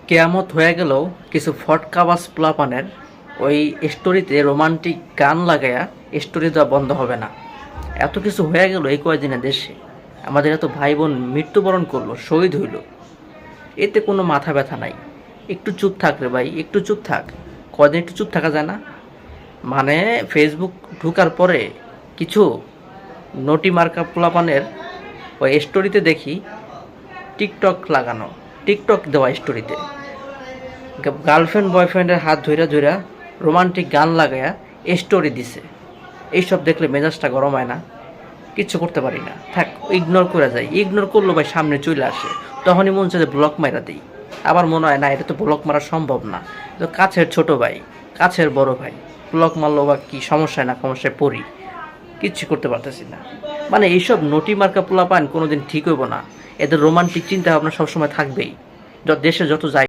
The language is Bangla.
কেয়ামত হয়ে গেলেও কিছু ফটকাবাজ পোলাপানের ওই স্টোরিতে রোমান্টিক গান লাগায়া স্টোরি দেওয়া বন্ধ হবে না। এত কিছু হয়ে গেল এই কয়েকদিনে দেশে, আমাদের এত ভাই বোন মৃত্যুবরণ করলো, শহীদ হইল, এতে কোনো মাথা ব্যথা নাই। একটু চুপ থাক রে ভাই, একটু চুপ থাক। কদিন একটু চুপ থাকা যায় না? মানে ফেসবুক ঢুকার পরে কিছু নটি মার্কা পোলাপানের ওই স্টোরিতে দেখি টিকটক লাগানো, টিকটক দেওয়া স্টোরিতে গার্লফ্রেন্ড বয়ফ্রেন্ডের হাত ধইরা ধইরা রোমান্টিক গান লাগায়া স্টোরি দিছে। এইসব দেখলে মেজাজটা গরম হয় না? কিচ্ছু করতে পারি না, থাক, ইগনোর করে যাই। ইগনোর করলো ভাই সামনে চলে আসে, তখনই মন চায় ব্লক মারা দিই। আবার মনে হয় না, এটা তো ব্লক মারা সম্ভব না, তো কাছের ছোট ভাই, কাছের বড় ভাই, ব্লক মারলো বা কি সমস্যায় না সমস্যায় পড়ি, কিচ্ছু করতে পারতেছি না। মানে এইসব নটি মার্কা পোলাপান কোনোদিন ঠিক হইব না। এদের রোমান্টিক চিন্তা ভাবনা সবসময় থাকবেই, দেশে যত যাই